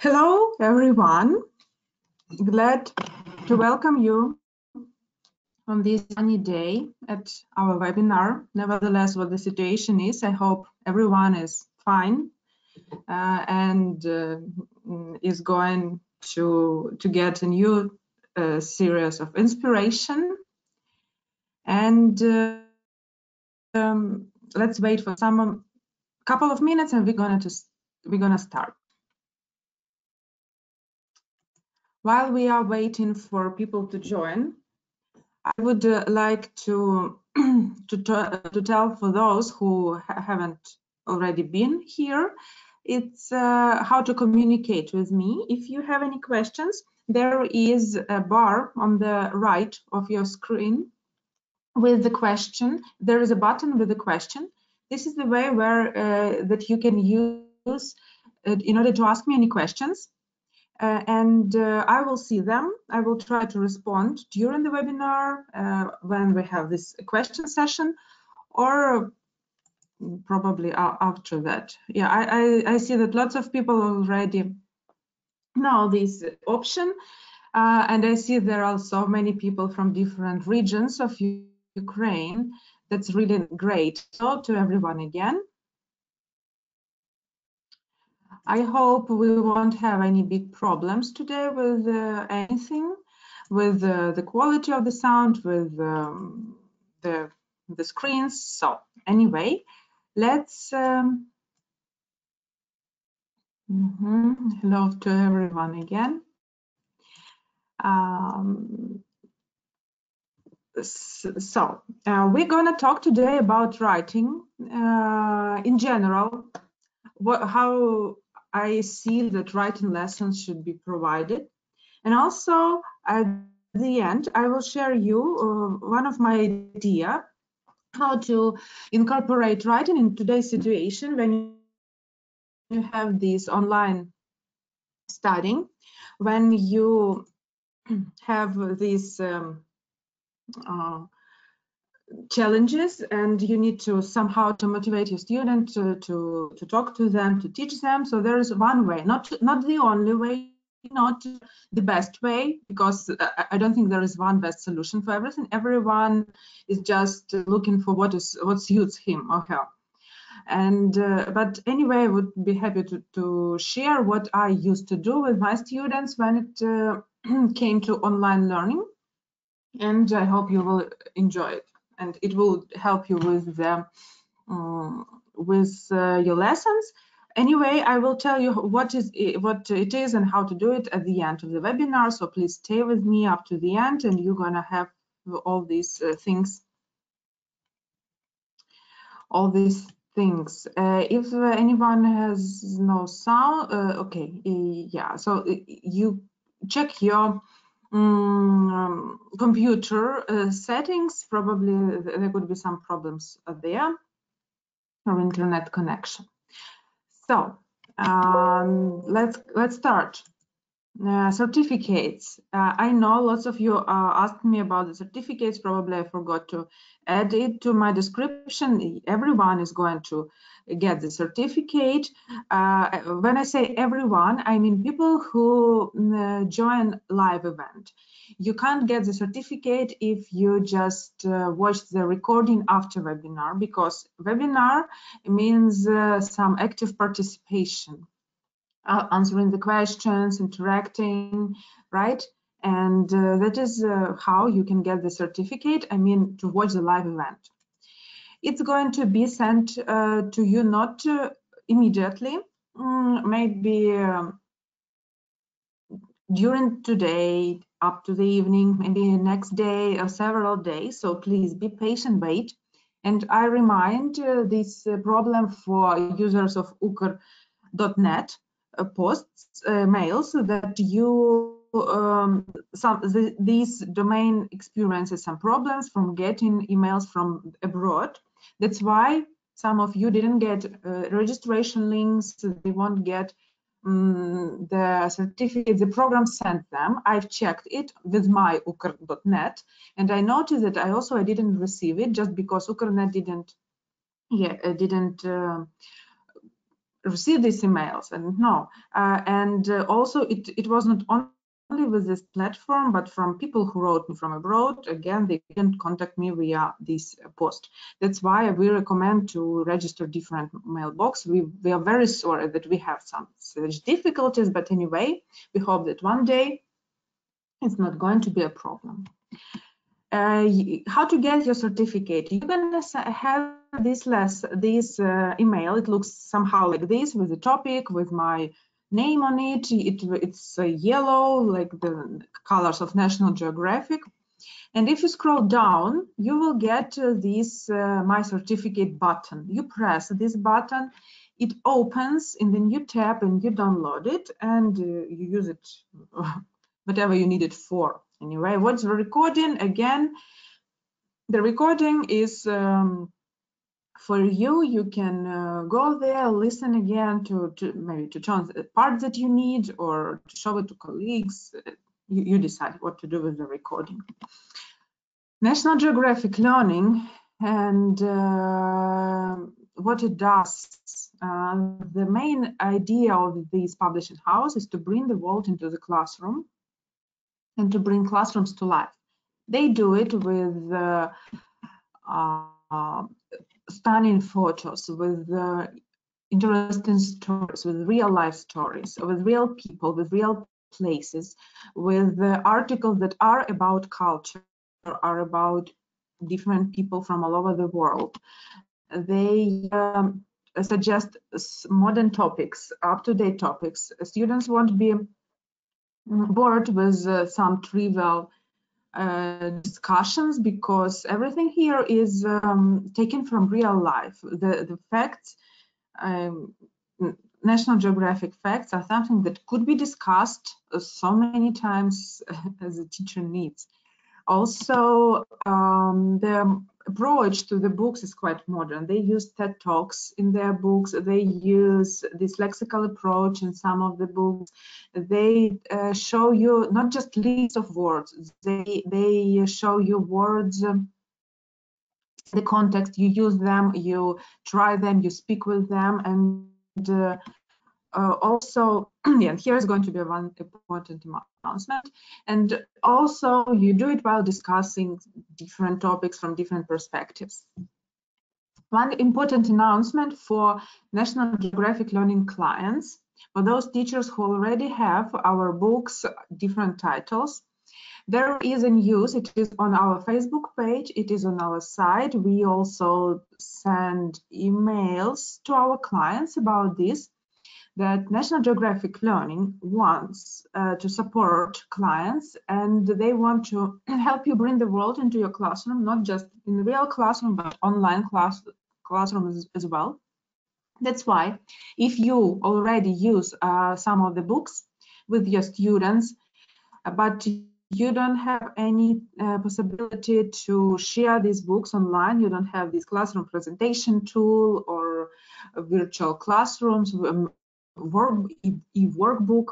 Hello, everyone. Glad to welcome you on this sunny day at our webinar. Nevertheless, what the situation is, I hope everyone is fine and is going to get a new series of inspiration. And let's wait for couple of minutes, and we're gonna start. While we are waiting for people to join, I would like to tell for those who haven't already been here, it's how to communicate with me. If you have any questions, there is a bar on the right of your screen with the question. There is a button with the question. This is the way where that you can use in order to ask me any questions. And I will see them. I will try to respond during the webinar when we have this question session, or probably after that. Yeah, I see that lots of people already know this option, and I see there are so many people from different regions of Ukraine. That's really great. So to everyone again. I hope we won't have any big problems today with anything, with the quality of the sound, with the screens. So anyway, let's hello to everyone again. So we're gonna talk today about writing in general, how I see that writing lessons should be provided. And also at the end, I will share you one of my idea how to incorporate writing in today's situation when you have this online studying, when you have these challenges and you need to somehow to motivate your student to talk to them, to teach them. So there is one way, not the only way, not the best way, because I don't think there is one best solution for everything. Everyone is just looking for what suits him or her. And but anyway, I would be happy to share what I used to do with my students when it came to online learning, and I hope you will enjoy it. And it will help you with your lessons. Anyway, I will tell you what it is and how to do it at the end of the webinar. So please stay with me up to the end, and you're gonna have all these things. If anyone has no sound, okay, yeah. So you check your computer settings. Probably there could be some problems there, or internet connection. So let's start. Certificates. I know lots of you asked me about the certificates. Probably I forgot to add it to my description. Everyone is going to get the certificate. When I say everyone, I mean people who join live event. You can't get the certificate if you just watch the recording after webinar, because webinar means some active participation. Answering the questions, interacting, right? And that is how you can get the certificate. I mean, to watch the live event. It's going to be sent to you not immediately, maybe during today, up to the evening, maybe next day or several days. So please be patient, wait. And I remind this problem for users of ukr.net. Posts, mails, that you these domain experiences some problems from getting emails from abroad. That's why some of you didn't get registration links. They won't get the certificate. The program sent them. I've checked it with my ukr.net, and I noticed that I didn't receive it, just because ukr.net didn't receive these emails, and no. Also it was not only with this platform, but from people who wrote me from abroad. Again, they didn't contact me via this post. That's why we recommend to register different mailbox. We are very sorry that we have some such difficulties, but anyway, we hope that one day it's not going to be a problem. How to get your certificate? You're gonna have this email. It looks somehow like this, with a topic, with my name on it. It's yellow, like the colors of National Geographic. And if you scroll down, you will get this My Certificate button. You press this button, it opens in the new tab, and you download it, and you use it whatever you need it for. Anyway, what's the recording? Again, the recording is for you. You can go there, listen again to maybe to change the parts that you need, or to show it to colleagues. You decide what to do with the recording. National Geographic Learning and what it does. The main idea of this publishing house is to bring the world into the classroom and to bring classrooms to life. They do it with stunning photos, with interesting stories, with real life stories, with real people, with real places, with articles that are about culture, are about different people from all over the world. They suggest modern topics, up-to-date topics. Students won't be bored with some trivial discussions, because everything here is taken from real life. The facts, National Geographic facts, are something that could be discussed so many times as a teacher needs. Also, the approach to the books is quite modern. They use TED Talks in their books. They use this lexical approach in some of the books. They show you not just lists of words. They show you words, the context. You use them, you try them, you speak with them, and also, yeah, here is going to be one important announcement. And also, you do it while discussing different topics from different perspectives. One important announcement for National Geographic Learning clients, for those teachers who already have our books, different titles, there is a news. It is on our Facebook page. It is on our site. We also send emails to our clients about this, that National Geographic Learning wants to support clients, and they want to help you bring the world into your classroom, not just in the real classroom, but online classrooms as well. That's why, if you already use some of the books with your students, but you don't have any possibility to share these books online, you don't have this classroom presentation tool or virtual classrooms, workbook,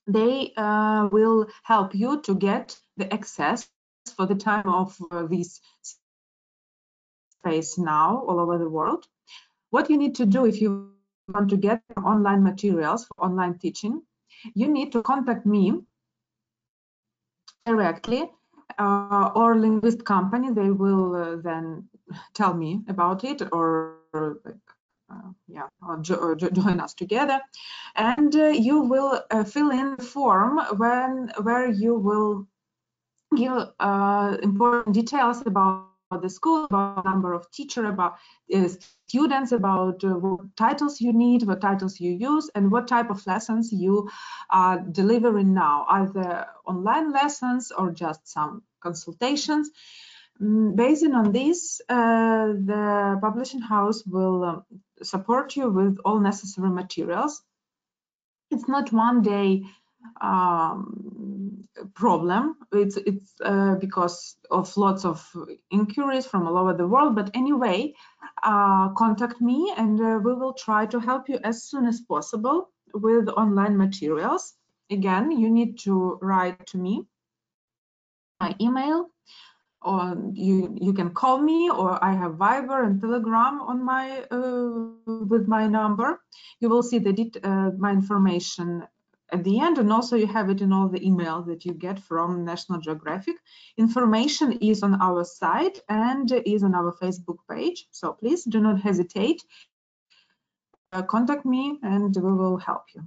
they will help you to get the access for the time of this space now all over the world. What you need to do if you want to get online materials for online teaching, you need to contact me directly or Linguist Company. They will then tell me about it, or join us together, and you will fill in the form where you will give important details about the school, about the number of teachers, about students, about what titles you need, what titles you use, and what type of lessons you are delivering now, either online lessons or just some consultations. Based on this, the publishing house will support you with all necessary materials. It's not one day problem. It's because of lots of inquiries from all over the world. But anyway, contact me, and we will try to help you as soon as possible with online materials. Again, you need to write to me. My email or you can call me, or I have Viber and Telegram on my with my number. You will see my information at the end, and also you have it in all the email that you get from National Geographic. Information is on our site and is on our Facebook page, so please do not hesitate. Contact me and we will help you.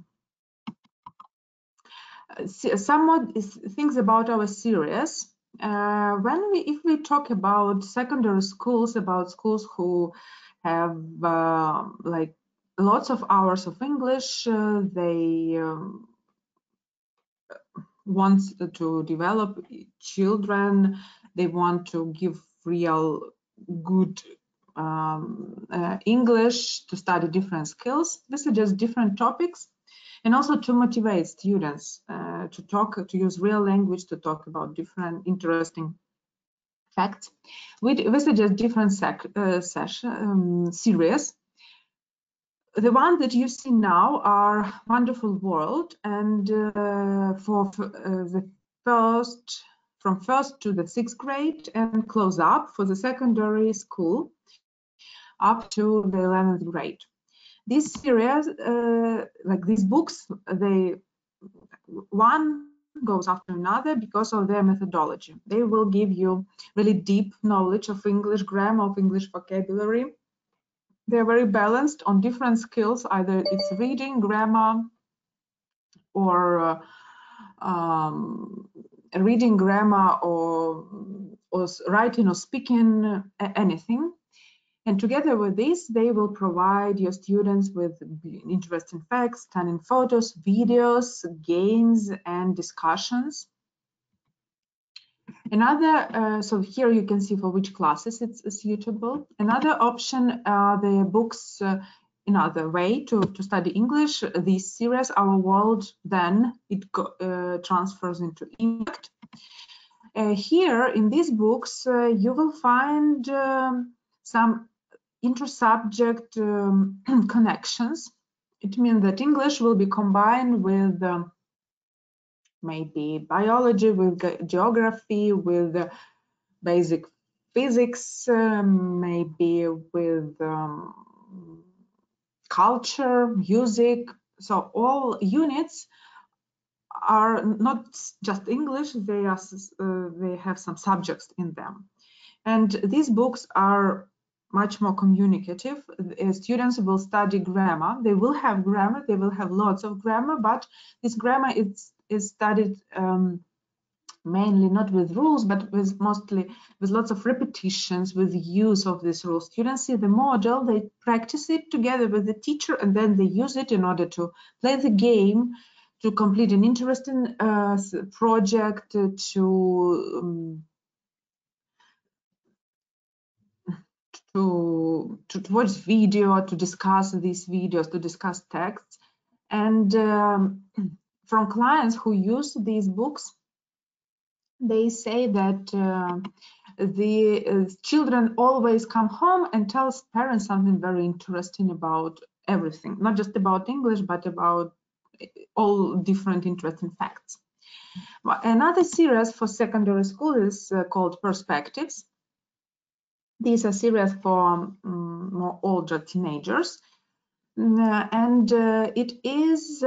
Some more things about our series. If we talk about secondary schools, about schools who have like lots of hours of English, they want to develop children, they want to give real good English, to study different skills. We suggest different topics, and also to motivate students to use real language, to talk about different interesting facts. We suggest different series. The ones that you see now are Wonderful World, and from first to the 6th grade, and Close Up for the secondary school up to the 11th grade. This series, like these books, one goes after another because of their methodology. They will give you really deep knowledge of English grammar, of English vocabulary. They're very balanced on different skills, either it's reading, grammar, or reading, grammar, or writing or speaking, anything. And together with this, they will provide your students with interesting facts, stunning photos, videos, games, and discussions. Another, so here you can see for which classes it's suitable. Another option are the books, another way to study English. This series, Our World, then it transfers into Impact. Here in these books, you will find some intersubject connections. It means that English will be combined with maybe biology, with geography, with basic physics, maybe with culture, music. So all units are not just English, they have some subjects in them. And these books are much more communicative. Students will study grammar. They will have grammar. They will have lots of grammar, but this grammar is studied mainly not with rules, but mostly with lots of repetitions, with use of these rules. Students see the model, they practice it together with the teacher, and then they use it in order to play the game, to complete an interesting project, to watch video, to discuss these videos, to discuss texts. And from clients who use these books, they say that the children always come home and tell parents something very interesting about everything, not just about English, but about all different interesting facts. Another series for secondary school is called Perspectives. These are series for more older teenagers, and it is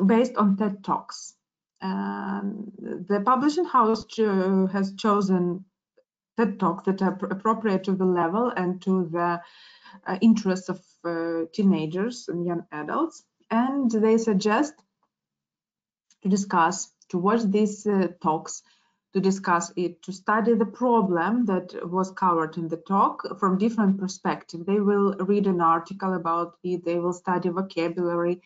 based on TED Talks. The publishing house has chosen TED Talks that are appropriate to the level and to the interests of teenagers and young adults, and they suggest to watch these talks, to discuss it, to study the problem that was covered in the talk from different perspectives. They will read an article about it, they will study vocabulary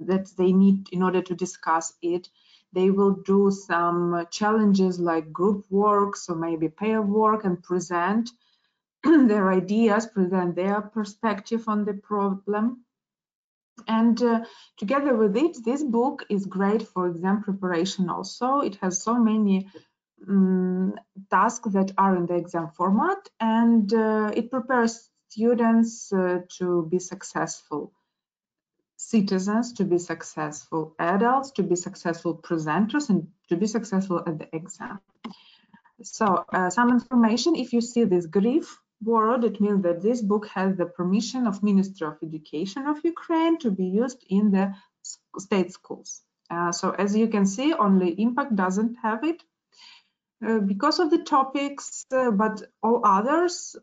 that they need in order to discuss it. They will do some challenges like group work, so maybe pair work, and present their ideas, present their perspective on the problem. And together with it, this book is great for exam preparation also. It has so many tasks that are in the exam format, and it prepares students to be successful citizens, to be successful adults, to be successful presenters, and to be successful at the exam. So some information, if you see this grief word, it means that this book has the permission of Ministry of Education of Ukraine to be used in the state schools. So as you can see, only Impact doesn't have it because of the topics, but all others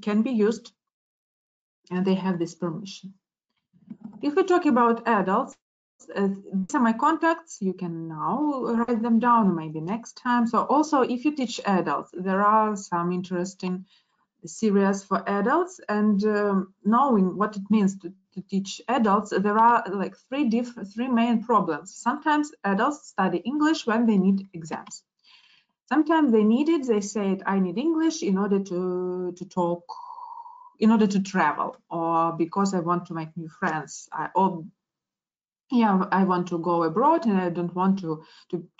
can be used and they have this permission. If we talk about adults, these are my contacts. You can now write them down, maybe next time. So also, if you teach adults, there are some interesting series for adults, and knowing what it means to teach adults, there are like three main problems. Sometimes adults study English when they need exams. Sometimes they need it. They say, I need English in order to talk, in order to travel, or because I want to make new friends. I want to go abroad and I don't want to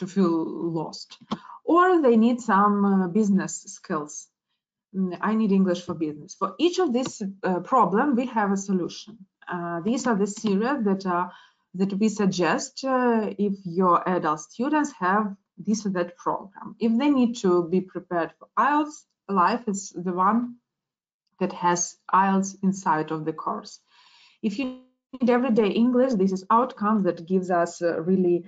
feel lost. Or they need some business skills. I need English for business. For each of these problems, we have a solution. These are the series that we suggest if your adult students have this or that program. If they need to be prepared for IELTS, Life is the one that has IELTS inside of the course. If you need everyday English, this is Outcome that gives us really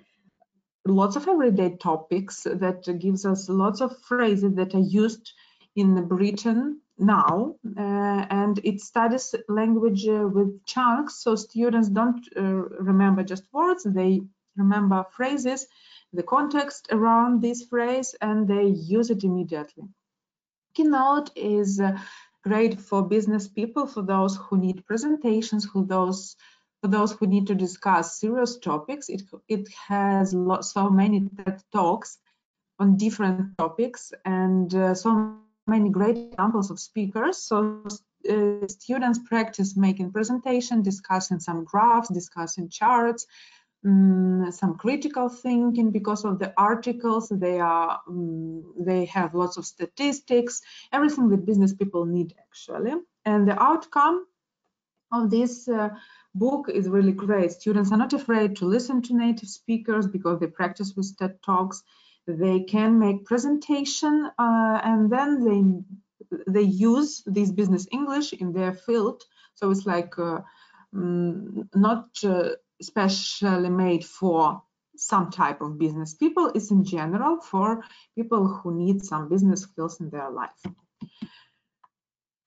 lots of everyday topics, that gives us lots of phrases that are used in Britain now, and it studies language with chunks, so students don't remember just words, they remember phrases, the context around this phrase, and they use it immediately. Keynote is great for business people, for those who need presentations, for those who need to discuss serious topics. It has so many TED Talks on different topics, and so many great examples of speakers. So students practice making presentation, discussing some graphs, discussing charts, some critical thinking. Because of the articles, they have lots of statistics, everything that business people need actually. And the outcome of this book is really great. Students are not afraid to listen to native speakers because they practice with TED Talks. They can make presentation and then they use this business English in their field. So it's like not specially made for some type of business people. It's in general for people who need some business skills in their life.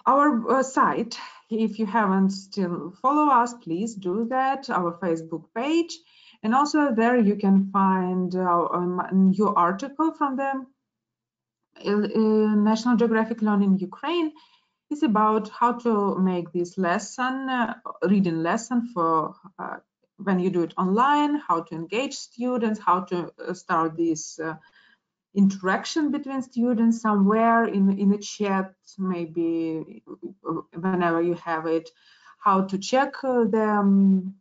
Our site, if you haven't still follow us, please do that. Our Facebook page, and also there you can find a new article from the National Geographic Learning Ukraine. It's about how to make this lesson, reading lesson for when you do it online, how to engage students, how to start this interaction between students somewhere in a chat, maybe whenever you have it, how to check the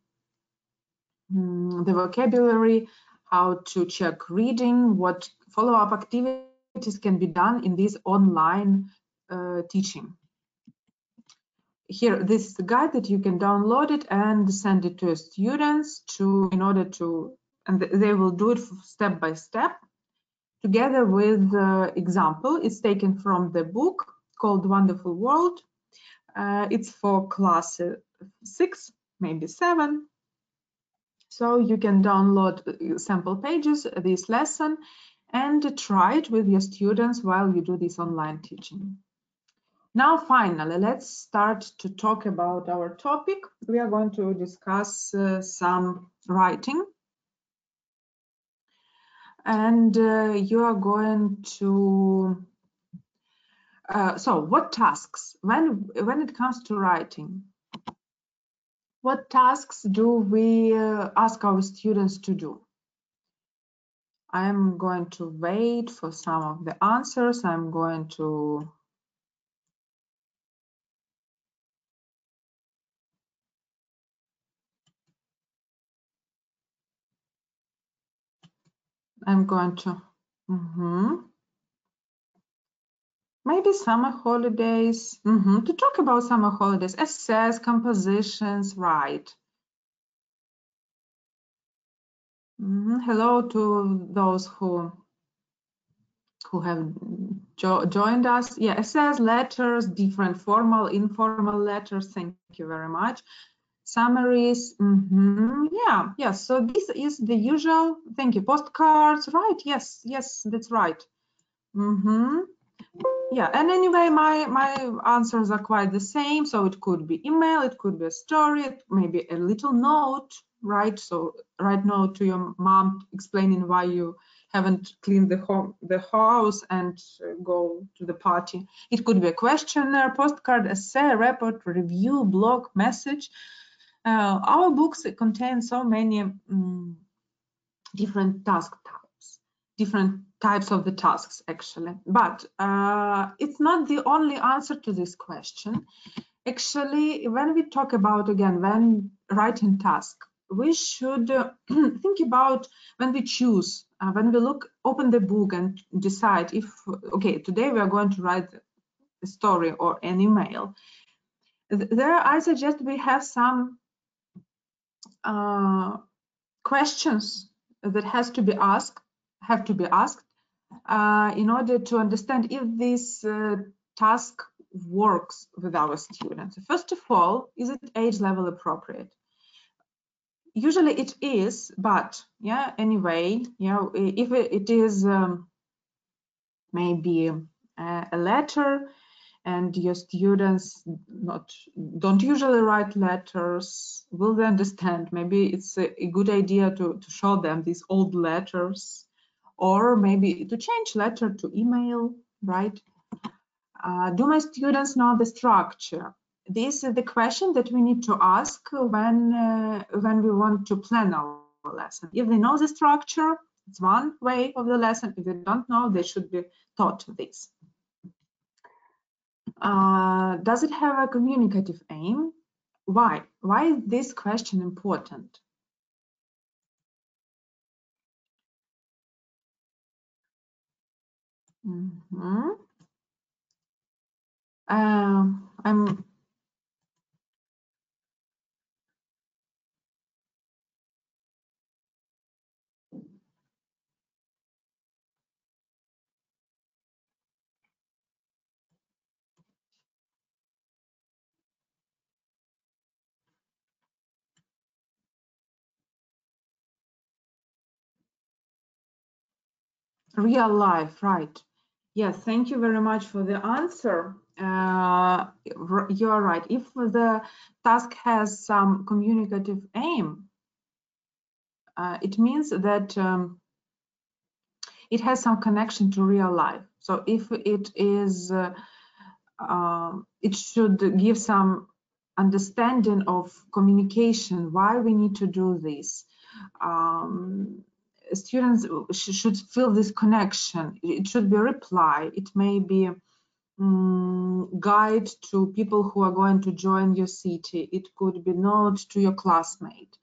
vocabulary, how to check reading, what follow-up activities can be done in this online teaching. Here, this is the guide that you can download it and send it to your students and they will do it step by step together with the example. It's taken from the book called Wonderful World. It's for class 6, maybe 7. So you can download sample pages, this lesson, and try it with your students while you do this online teaching. Now, finally, let's start to talk about our topic. We are going to discuss some writing. And you are going to, so what tasks, when it comes to writing, what tasks do we ask our students to do? I'm going to wait for some of the answers. I'm going to maybe summer holidays, to talk about summer holidays, essays, compositions, right. Hello to those who who have joined us. Yeah, essays, letters, different formal, informal letters. Thank you very much. Summaries. Yeah. So this is the usual. Thank you. Postcards. Right. Yes, that's right. Yeah, and anyway, my answers are quite the same. So it could be email, it could be a story, maybe a little note, right? So write note to your mom explaining why you haven't cleaned the house and go to the party. It could be a questionnaire, postcard, essay, report, review, blog, message. Our books contain so many different task types, different types of the tasks actually, but it's not the only answer to this question. Actually, when we talk about, again, when writing task, we should think about when we choose, when we open the book and decide if, okay, today we are going to write a story or an email. There, I suggest we have some questions that have to be asked in order to understand if this task works with our students. First of all, is it age level appropriate? Usually it is, but yeah, anyway, if it is maybe a letter and your students don't usually write letters, will they understand? Maybe it's a good idea to show them these old letters, or maybe to change letter to email, right? Do my students know the structure? This is the question that we need to ask when we want to plan our lesson. If they know the structure, it's one way of the lesson. If they don't know, they should be taught this. Does it have a communicative aim? Why? Why is this question important? I'm real life, right? Yes, thank you very much for the answer. You're right. If the task has some communicative aim, it means that it has some connection to real life. So if it is, it should give some understanding of communication, why we need to do this. Students should feel this connection. It should be a reply. It may be guide to people who are going to join your city. It could be note to your classmate.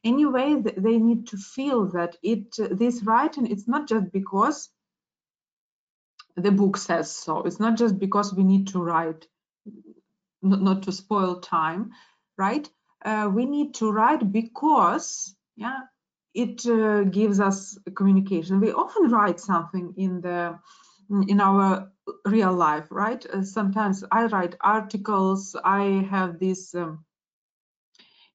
Anyway, they need to feel that this writing, it's not just because the book says so. It's not just because we need to write, not to spoil time, right? We need to write because, yeah, it gives us communication. We often write something in our real life, right? Sometimes I write articles. I have these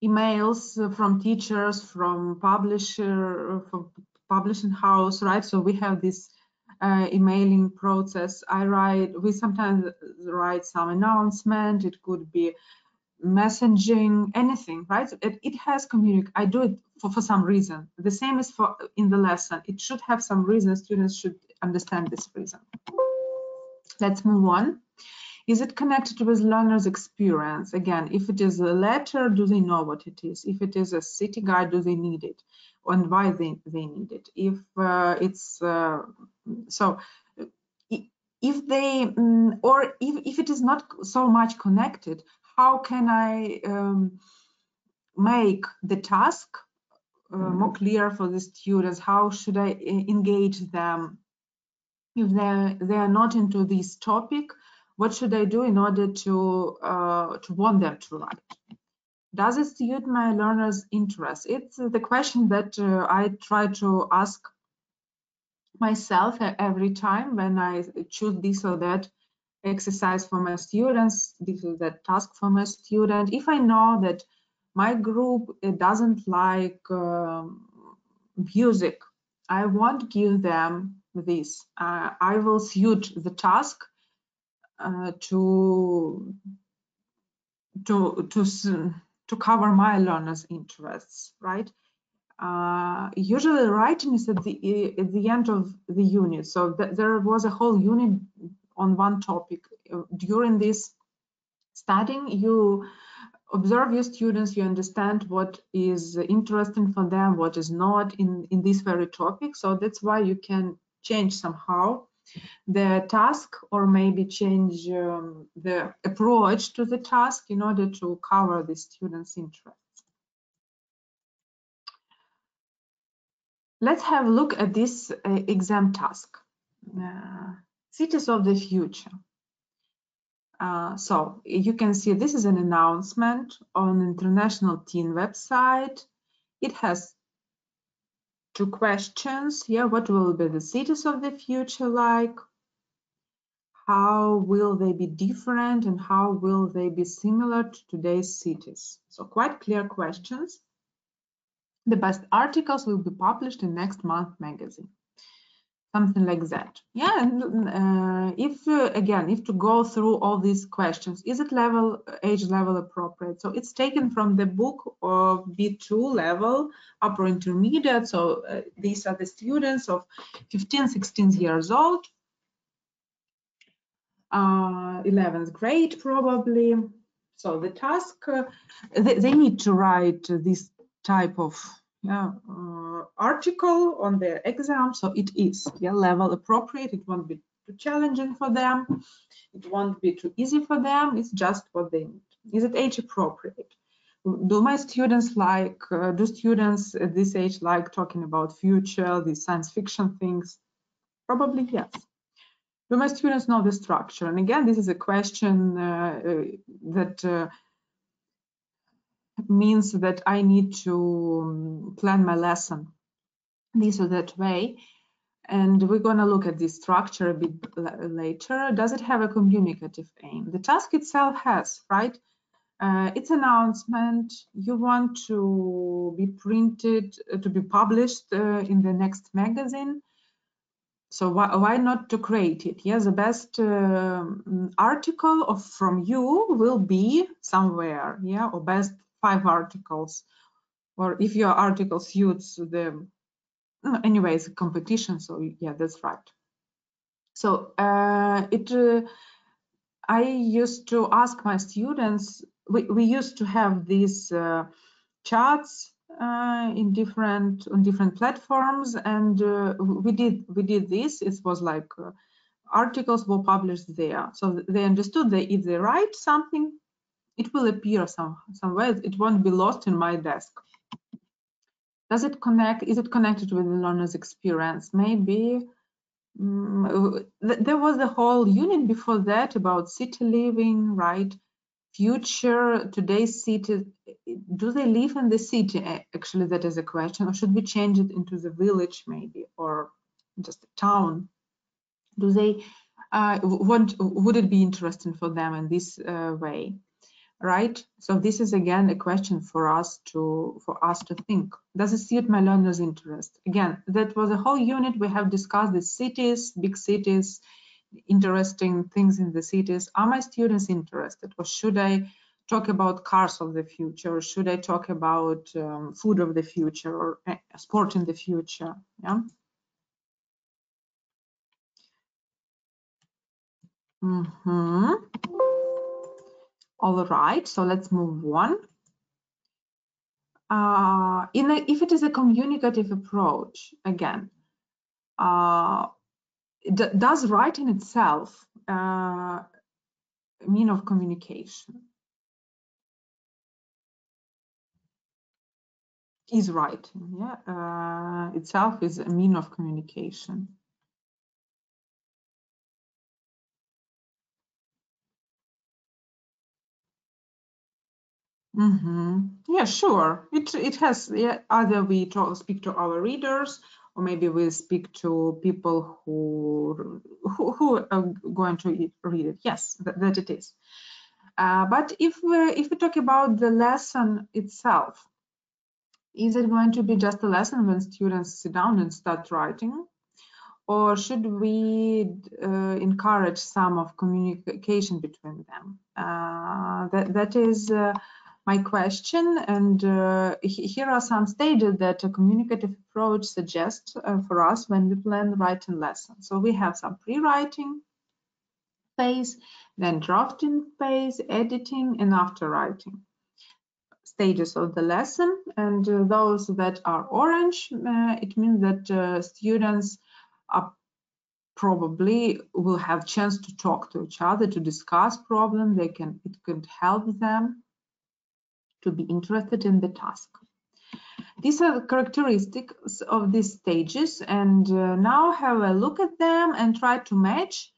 emails from teachers, from publisher, from publishing house, right? So we have this emailing process. We sometimes write some announcement. It could be messaging, anything, right? It has I do it for some reason. The same is in the lesson. It should have some reason. Students should understand this reason. Let's move on. Is it connected with learner's experience? Again, if it is a letter, do they know what it is? If it is a city guide, do they need it? And why they need it? If it's so, if they or if it is not so much connected, how can I make the task more clear for the students? How should I engage them? If they are not into this topic, what should I do in order to want them to write? Does it suit my learners' interest? It's the question that I try to ask myself every time when I choose this or that exercise for my students, this or that task for my student. If I know that my group doesn't like music, I won't give them this. I will suit the task to cover my learners' interests, right? Usually writing is at the end of the unit, so there was a whole unit on one topic. During this studying, you observe your students, you understand what is interesting for them, what is not in this very topic. So that's why you can change somehow the task, or maybe change the approach to the task in order to cover the students' interests. Let's have a look at this exam task. Cities of the future. So you can see this is an announcement on International Teen website. It has two questions. Yeah, what will be the cities of the future like? How will they be different, and how will they be similar to today's cities? So quite clear questions. The best articles will be published in next month magazine. Something like that. Yeah, and if to go through all these questions, is it age level appropriate? So it's taken from the book of B2 level, upper intermediate. So these are the students of 15, 16 years old, 11th grade probably. So the task, they need to write this type of article on their exam, so it is level appropriate. It won't be too challenging for them, it won't be too easy for them. It's just what they need. Is it age appropriate? Do my students like do students at this age like talking about future, these science fiction things? Probably yes. Do my students know the structure? And again, this is a question that means that I need to plan my lesson this or that way. And we're going to look at this structure a bit later. Does it have a communicative aim? The task itself has, right? It's an announcement. You want to be printed, to be published in the next magazine. So why not to create it? Yes, the best article from you will be somewhere, yeah, or best 5 articles. Or if your article suits the, anyways, competition, so yeah, that's right. So I used to ask my students, we used to have these charts on different platforms, and we did this. It was like articles were published there, so they understood that if they write something, it will appear somewhere. It won't be lost in my desk. Does it connect? Is it connected with the learner's experience? Maybe. There was a whole unit before that about city living, right? Future, today's city. Do they live in the city? Actually, that is a question. Or should we change it into the village, maybe, or just a town? Do they would it be interesting for them in this way? Right? So this is again a question for us to think. Does it suit my learner's interest? Again, that was a whole unit. We have discussed the cities, big cities, interesting things in the cities. Are my students interested, or should I talk about cars of the future, or should I talk about food of the future, or sport in the future? Yeah. All right, so let's move on. If it is a communicative approach, again, does writing itself mean of communication? Is writing, yeah, itself is a mean of communication? Yeah, sure. It has, yeah, either we speak to our readers, or maybe we speak to people who are going to read it. Yes, that it is. But if we talk about the lesson itself, is it going to be just a lesson when students sit down and start writing? Or should we encourage some of communication between them? That is my question. And here are some stages that a communicative approach suggests for us when we plan writing lessons. So we have some pre-writing phase, then drafting phase, editing, and after writing stages of the lesson. And those that are orange, it means that students are probably will have chance to talk to each other, to discuss problems. It could help them to be interested in the task. These are the characteristics of these stages, and now have a look at them and try to match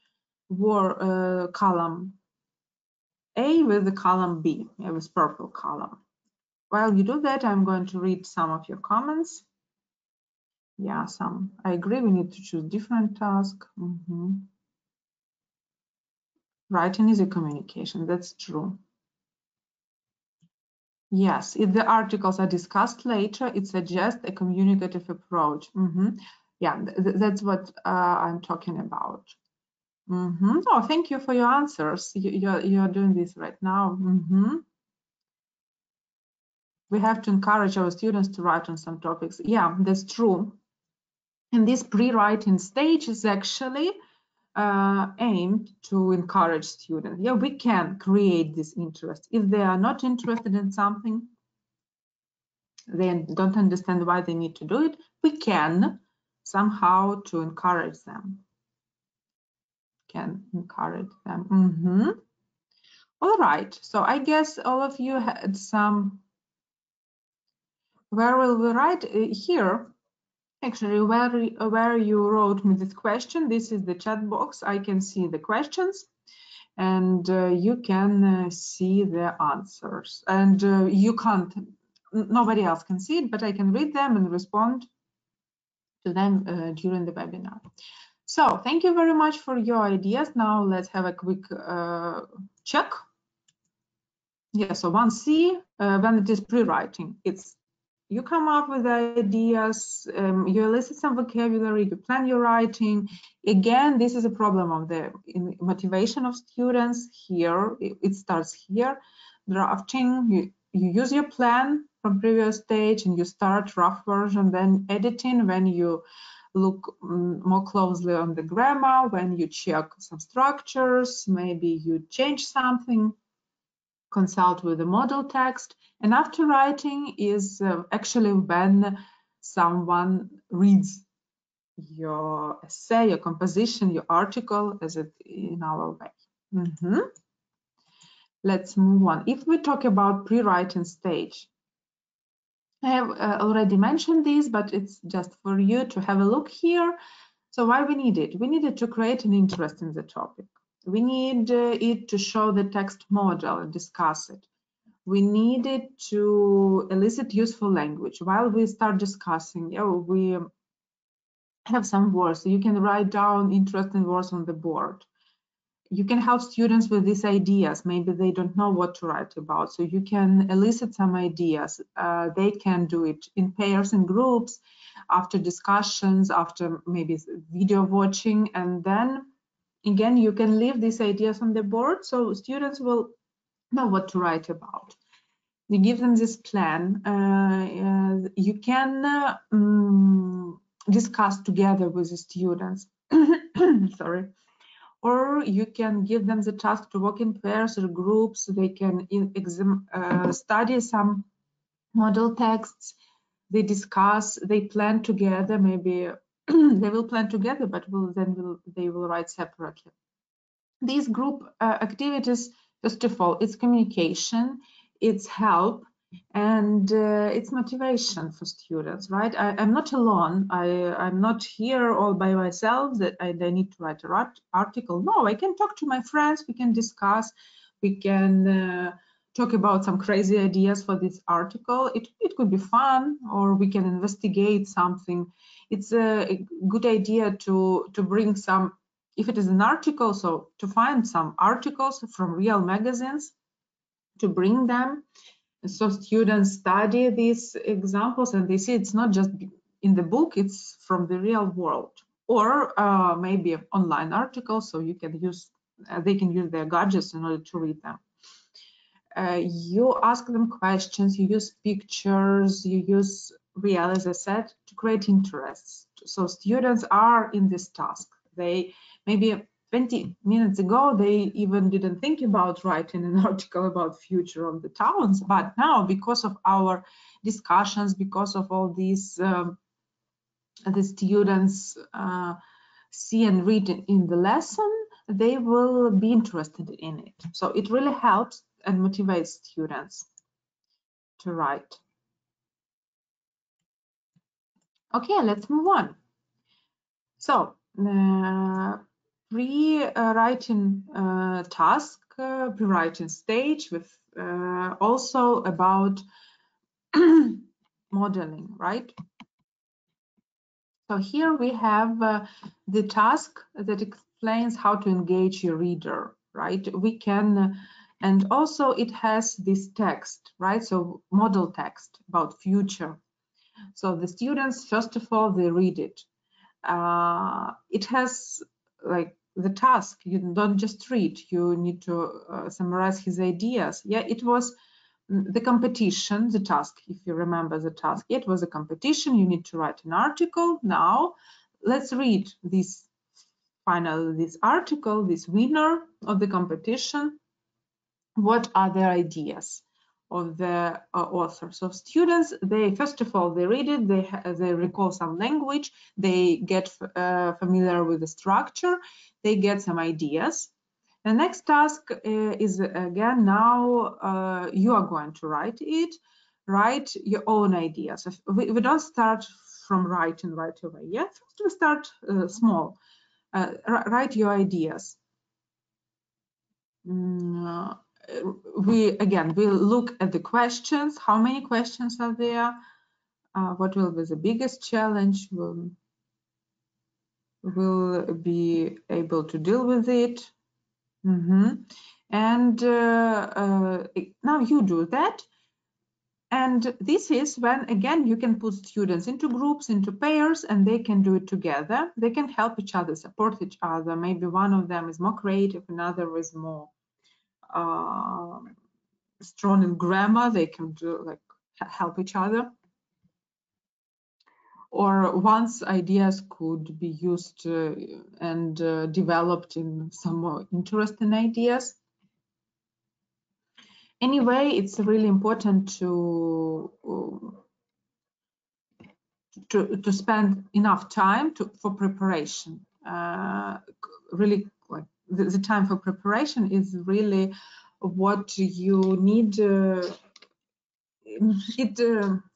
column A with the column B, with purple column. While you do that, I'm going to read some of your comments. Yeah, I agree, we need to choose different tasks. Writing is a communication, that's true. Yes, if the articles are discussed later, it suggests a communicative approach. Yeah, that's what I'm talking about. Oh, thank you for your answers. You're doing this right now. We have to encourage our students to write on some topics. Yeah, that's true. And this pre-writing stage is actually aimed to encourage students. Yeah, we can create this interest. If they are not interested in something, they don't understand why they need to do it, we can somehow to encourage them. All right, so I guess all of you had some. Where will we write? Here, actually, where you wrote me this question, this is the chat box. I can see the questions, and you can see the answers. And you can't, nobody else can see it, but I can read them and respond to them during the webinar. So thank you very much for your ideas. Now let's have a quick check. Yeah, so 1C, when it is pre-writing, it's you come up with ideas, you elicit some vocabulary, you plan your writing. Again, this is a problem of the motivation of students. Here, it starts here. Drafting, you use your plan from previous stage and you start rough version, then editing when you look more closely on the grammar, when you check some structures, maybe you change something, consult with the model text. And after writing is actually when someone reads your essay, your composition, your article, as it in our way. Let's move on. If we talk about pre-writing stage, I have already mentioned this, but it's just for you to have a look here. So why we need it? We needed to create an interest in the topic. We need it to show the text model and discuss it. We needed to elicit useful language. While we start discussing, we have some words. You can write down interesting words on the board. You can help students with these ideas. Maybe they don't know what to write about, so you can elicit some ideas. They can do it in pairs and groups, after discussions, after maybe video watching, and then again you can leave these ideas on the board so students will know what to write about. You give them this plan. You can discuss together with the students. Sorry. Or you can give them the task to work in pairs or groups. They can study some model texts. They discuss, they plan together. Maybe they will plan together, but they will write separately. These group activities, first of all, it's communication, it's help, and it's motivation for students, right? I'm not alone. I'm not here all by myself that I need to write an article. No, I can talk to my friends, we can discuss, we can talk about some crazy ideas for this article. It could be fun, or we can investigate something it's a good idea to bring some, if it is an article, so to find some articles from real magazines, to bring them, so students study these examples and they see it's not just in the book, it's from the real world. Or maybe online articles, so you can use, they can use their gadgets in order to read them. You ask them questions, you use pictures, you use real, as I said, to create interests. So students are in this task. They maybe 20 minutes ago, they even didn't think about writing an article about future of the towns, but now, because of our discussions, because of all these the students see and read in the lesson, they will be interested in it. So it really helps and motivates students to write. Okay, let's move on. So pre-writing task, pre-writing stage, with also about modeling, right? So here we have the task that explains how to engage your reader, right? We can, and also it has this text, right? So model text about future. So the students, first of all, they read it. It has like the task, you don't just read, you need to summarize his ideas. Yeah, it was the competition, the task, if you remember the task, it was a competition, you need to write an article. Now let's read this article, this winner of the competition. What are their ideas of the author? So students, they first of all, they read it, they recall some language, they get familiar with the structure, they get some ideas. The next task is, again, now you are going to write it. Write your own ideas. We don't start from writing right away. Yeah, first we start small. Write your ideas. We look at the questions. How many questions are there? What will be the biggest challenge? We'll be able to deal with it. And now you do that. And this is when, again, you can put students into groups, into pairs, and they can do it together. They can help each other, support each other. Maybe one of them is more creative, another is more strong in grammar. They can do, like, help each other. Or once ideas could be used and developed in some more interesting ideas. Anyway, it's really important to spend enough time for preparation. Really, like the time for preparation is really what you need. It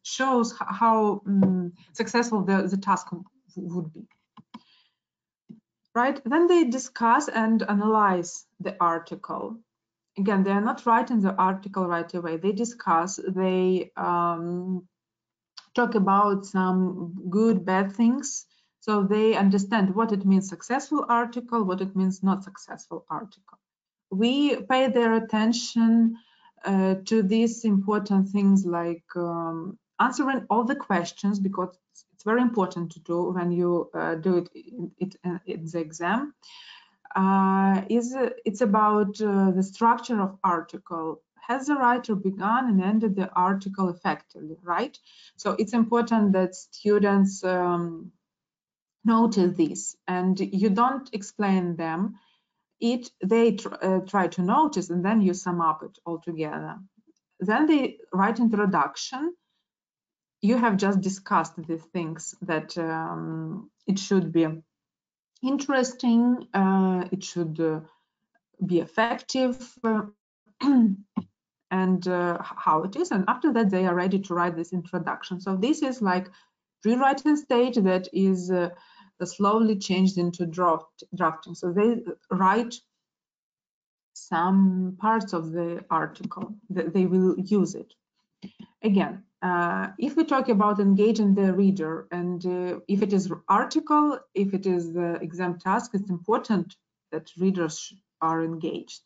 shows how successful the task would be. Right? Then they discuss and analyze the article. Again, they are not writing the article right away. They discuss, they talk about some good, bad things. So they understand what it means successful article, what it means not successful article. We pay their attention to these important things, like answering all the questions, because it's very important to do when you do it in the exam. It's about the structure of article. Has the writer begun and ended the article effectively, right? So it's important that students notice this, and you don't explain them. They try to notice, and then you sum up it all together. Then they write introduction. You have just discussed the things that it should be interesting, it should be effective, and how it is. And after that, they are ready to write this introduction. So this is like pre-writing stage that is slowly changed into drafting. So they write some parts of the article that they will use it. again, if we talk about engaging the reader, and if it is article, if it is the exam task, it's important that readers are engaged.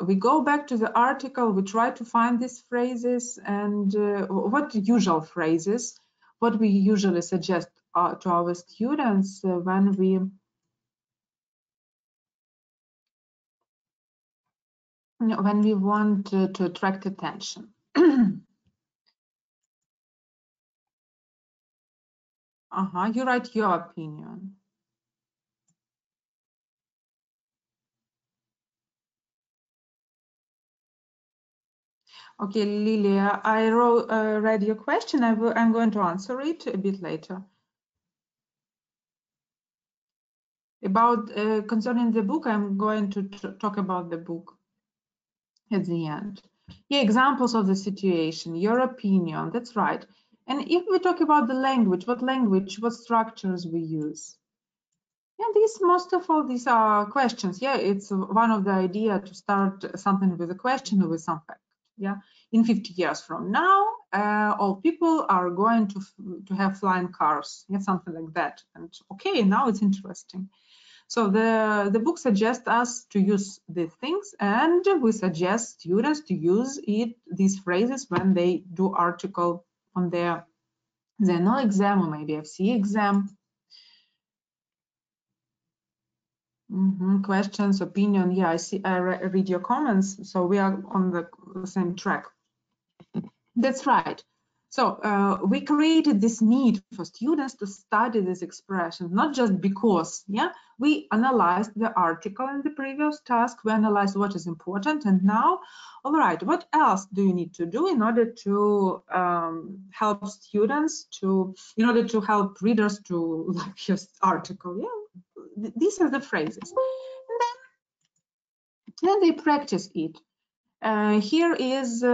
We go back to the article, we try to find these phrases, and what usual phrases, what we usually suggest to our students when we want to attract attention. You write your opinion. Okay, Lilia, I read your question. I'm going to answer it a bit later. About concerning the book, I'm going to talk about the book at the end. Yeah, examples of the situation, your opinion, that's right. And if we talk about the language, what structures we use? Yeah, most of all, these are questions. Yeah, it's one of the idea to start something with a question or with some fact. Yeah, in 50 years from now, all people are going to have flying cars. Yeah, something like that. And okay, now it's interesting. So the book suggests us to use these things, and we suggest students to use these phrases when they do article on their ZNO exam or maybe FC exam. Questions, opinion. Yeah, I see. I read your comments, so we are on the same track. That's right. So we created this need for students to study this expression, not just because, yeah, we analyzed the article in the previous task, we analyzed what is important, and now, all right, what else do you need to do in order to help students in order to help readers to like your article? Yeah, these are the phrases. And then they practice it. Here is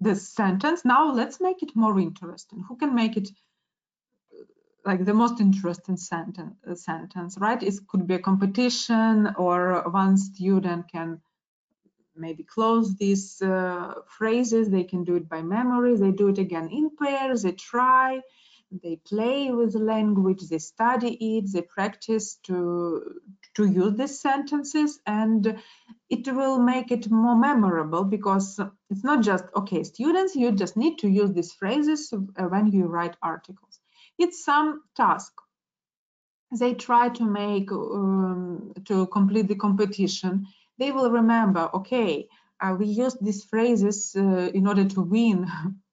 this sentence. Now let's make it more interesting. Who can make it like the most interesting sentence, right? It could be a competition, or one student can maybe close these phrases. They can do it by memory. They do it again in pairs. They try. They play with the language. They study it. They practice to use these sentences, and it will make it more memorable, because it's not just, okay, students, you just need to use these phrases when you write articles. It's some task. They try to make, to complete the competition. They will remember, okay, we used these phrases in order to win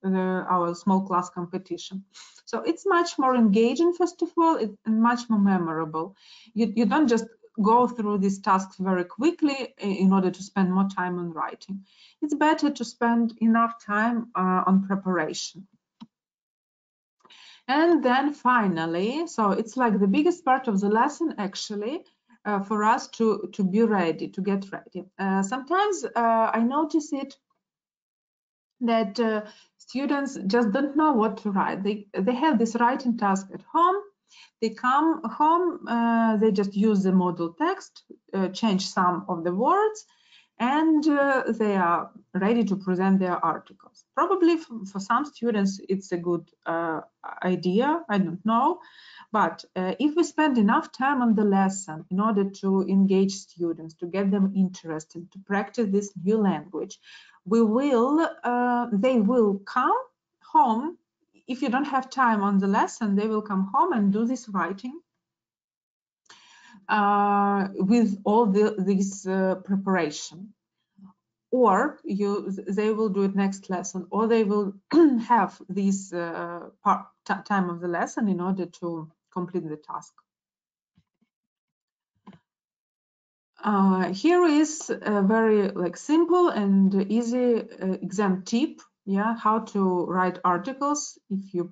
our small class competition. So it's much more engaging, first of all, and much more memorable. You don't just go through these tasks very quickly in order to spend more time on writing. It's better to spend enough time on preparation. And then finally, so it's like the biggest part of the lesson, actually, for us to be ready, to get ready. Sometimes I notice it that students just don't know what to write. They have this writing task at home. They come home, they just use the model text, change some of the words, and they are ready to present their articles. Probably for some students it's a good idea, I don't know, but if we spend enough time on the lesson in order to engage students, to get them interested, to practice this new language, they will come home. If you don't have time on the lesson, they will come home and do this writing with all this preparation. Or they will do it next lesson, or they will have this time of the lesson in order to complete the task. Here is a very simple and easy exam tip. Yeah, how to write articles if you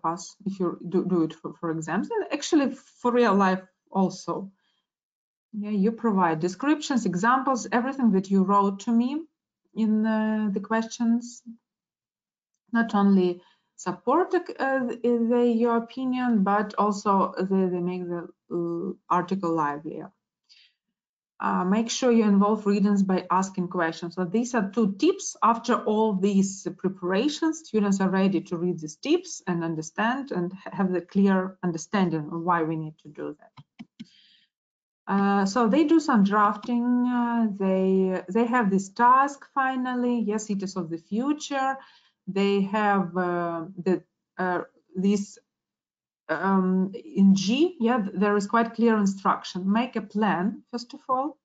do it for exams, and actually for real life also. Yeah, you provide descriptions, examples, everything that you wrote to me in the questions. Not only support your opinion, but also they make the article livelier. Make sure you involve readers by asking questions. So these are 2 tips. After all these preparations, students are ready to read these tips and understand and have the clear understanding of why we need to do that. So they do some drafting. They have this task finally. Yes, cities of the future. They have this in G. Yeah, there is quite clear instruction. Make a plan first of all.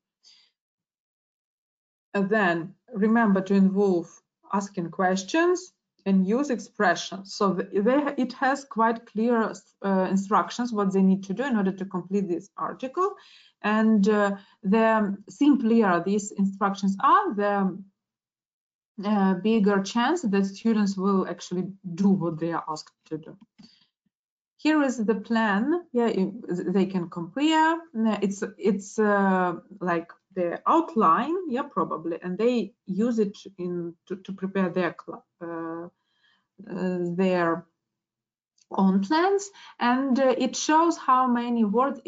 And then remember to involve asking questions and use expressions. So it has quite clear instructions what they need to do in order to complete this article. And the simpler these instructions are, the bigger chance that students will actually do what they are asked to do. Here is the plan. Yeah, they can compare. It's like the outline, yeah, probably, and they use it to prepare their own plans, and it shows how many words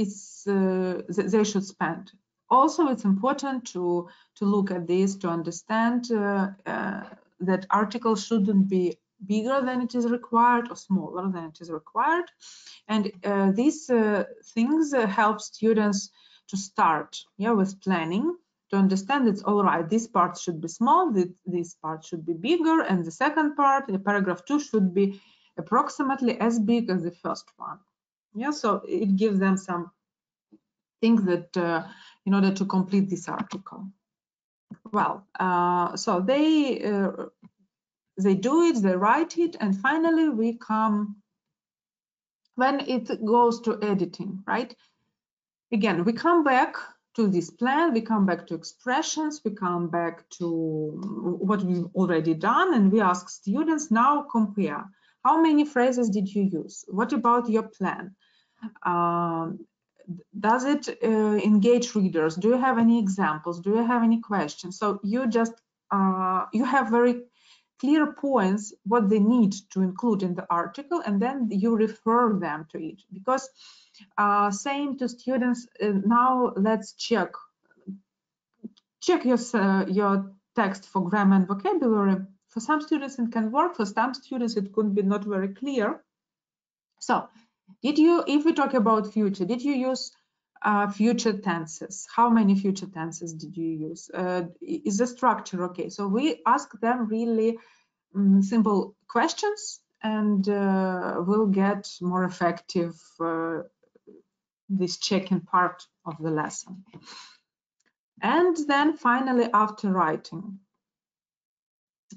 they should spend. Also, it's important to look at this to understand that article shouldn't be bigger than it is required or smaller than it is required. And these things help students to start, yeah, with planning, to understand it's all right, this part should be small, this part should be bigger, and the second part, the paragraph 2, should be approximately as big as the first one. Yeah, so it gives them some things that in order to complete this article. Well, so they do it, they write it, and finally we come, when it goes to editing, right? Again, we come back to this plan, we come back to expressions, we come back to what we've already done, and we ask students, now compare. How many phrases did you use? What about your plan? Does it engage readers? Do you have any examples? Do you have any questions? So you just, you have very clear points what they need to include in the article, and then you refer them to it. Because saying to students, now let's check your text for grammar and vocabulary. For some students it can work, for some students it could be not very clear. So did you, if we talk about future, did you use future tenses? How many future tenses did you use? Is the structure okay? So we ask them really simple questions, and we'll get more effective this checking part of the lesson. And then finally, after writing,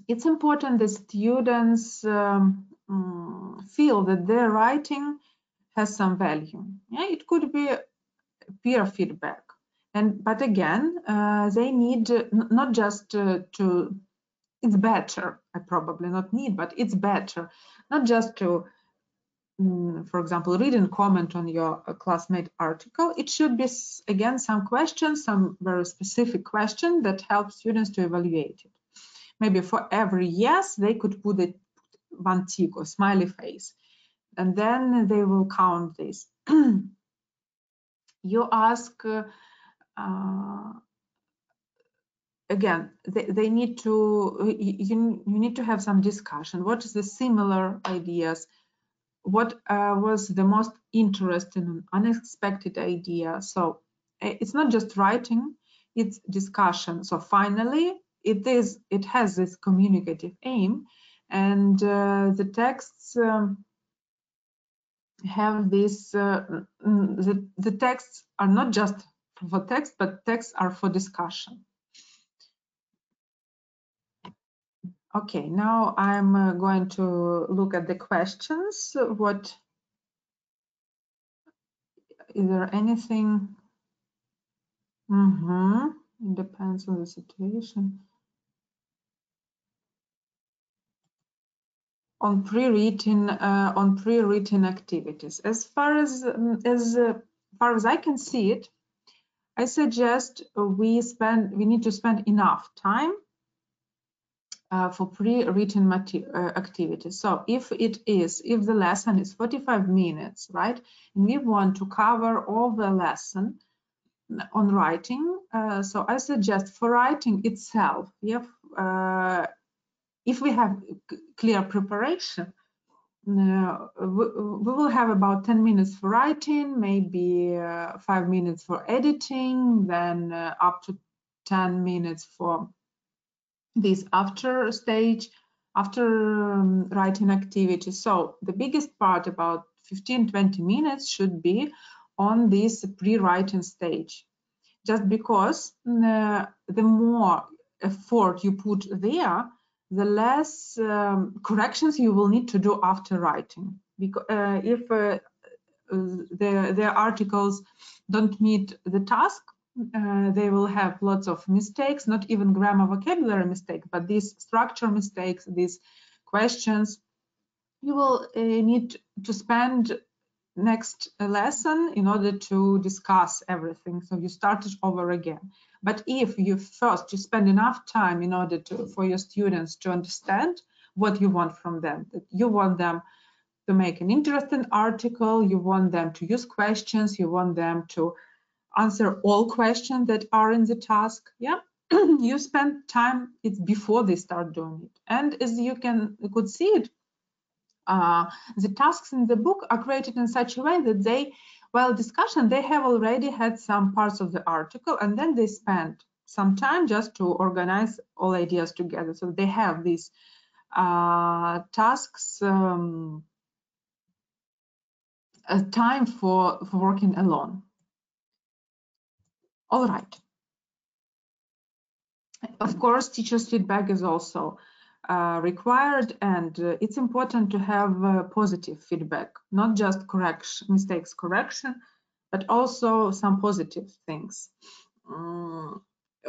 it's important that students feel that their writing has some value. Yeah, it could be peer feedback, but again, they need not just to. It's better. I probably not need, but it's better not just to, for example, read and comment on your classmate article. It should be again some questions, some very specific question that help students to evaluate it. Maybe for every yes, they could put it one tick or smiley face, and then they will count this. You ask again, they need to, you need to have some discussion. What is the similar ideas? What was the most interesting and unexpected idea? So it's not just writing, it's discussion. So finally, it has this communicative aim, and the texts have this, the texts are not just for text, but texts are for discussion. Okay, now I'm going to look at the questions. What is there anything? It depends on the situation. On pre-written activities. As far as I can see it, I suggest we need to spend enough time for pre-written activities. So if the lesson is 45 minutes, right, and we want to cover all the lesson, on writing. So I suggest for writing itself, if we have clear preparation, we will have about 10 minutes for writing, maybe 5 minutes for editing, then up to 10 minutes for this after stage, after writing activity. So the biggest part, about 15-20 minutes, should be on this pre-writing stage, just because the more effort you put there, the less corrections you will need to do after writing. Because if the articles don't meet the task, they will have lots of mistakes, not even grammar vocabulary mistake, but these structure mistakes, these questions. You will need to spend next lesson in order to discuss everything, so you start it over again. But if you first spend enough time in order for your students to understand what you want from them, that you want them to make an interesting article, you want them to use questions, you want them to answer all questions that are in the task, you spend time before they start doing it. And as you could see it, the tasks in the book are created in such a way that they, while discussion, they have already had some parts of the article, and then they spend some time just to organize all ideas together. So they have these tasks, time for working alone. All right. Of course, teachers' feedback is also required, and it's important to have positive feedback, not just mistakes correction, but also some positive things.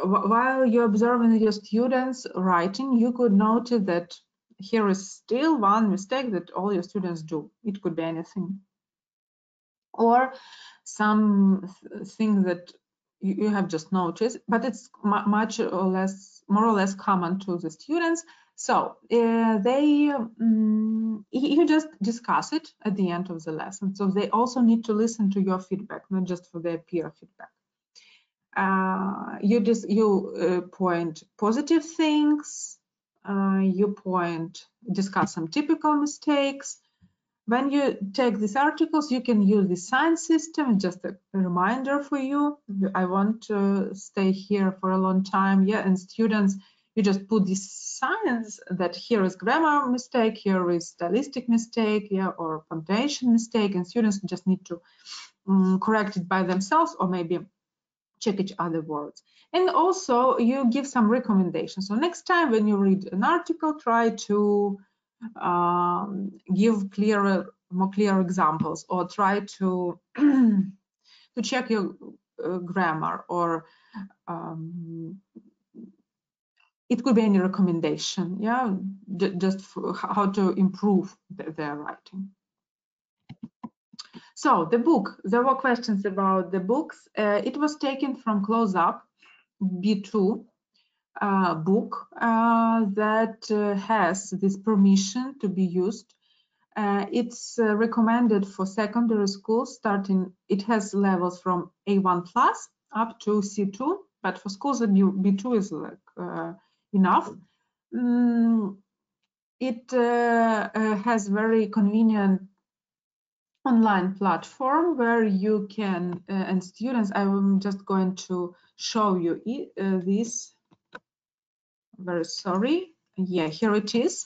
While you're observing your students writing, you could notice that here is still one mistake that all your students do. It could be anything, or some thing that you have just noticed, but it's more or less common to the students. So you just discuss it at the end of the lesson. So they also need to listen to your feedback, not just for their peer feedback. You point positive things. You discuss some typical mistakes. When you take these articles, you can use the sign system, just a reminder for you. I want to stay here for a long time. And students, you just put these signs that here is grammar mistake, here is stylistic mistake, or punctuation mistake, and students just need to correct it by themselves, or maybe check each other words. And also you give some recommendations. So next time when you read an article, try to give more clear examples, or try to check your grammar, or it could be any recommendation, just for how to improve their writing. So the book, there were questions about the books. It was taken from Close Up B2 book that has this permission to be used. It's recommended for secondary schools starting, it has levels from A1+ up to C2, but for schools B2 is enough. It has very convenient online platform where you can, and students, I'm just going to show you this. Very sorry. Here it is.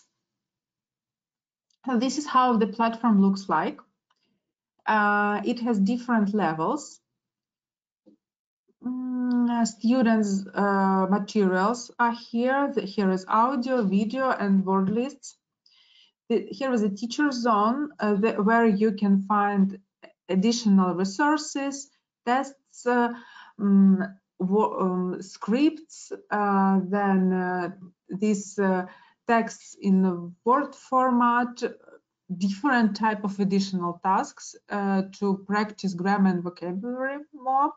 This is how the platform looks like. It has different levels. Students' materials are here. Here is audio, video, and word lists. Here is a teacher zone where you can find additional resources, tests, scripts, then these texts in the Word format, different type of additional tasks to practice grammar and vocabulary more.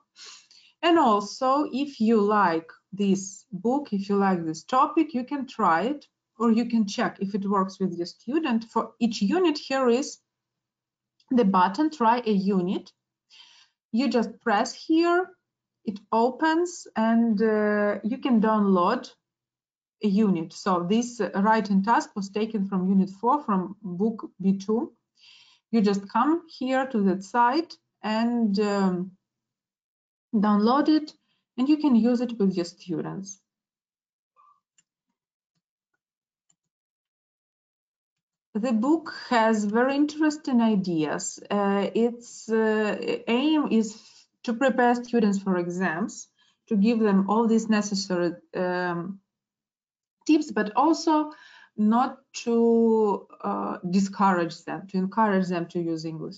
And also, if you like this book, if you like this topic, you can try it, or you can check if it works with your student. For each unit, here is the button, try a unit. You just press here. it opens and you can download a unit. So this writing task was taken from Unit 4 from book B2. You just come here to that site and download it, and you can use it with your students. The book has very interesting ideas. Its aim is to prepare students for exams, to give them all these necessary tips, but also not to discourage them, to encourage them to use English.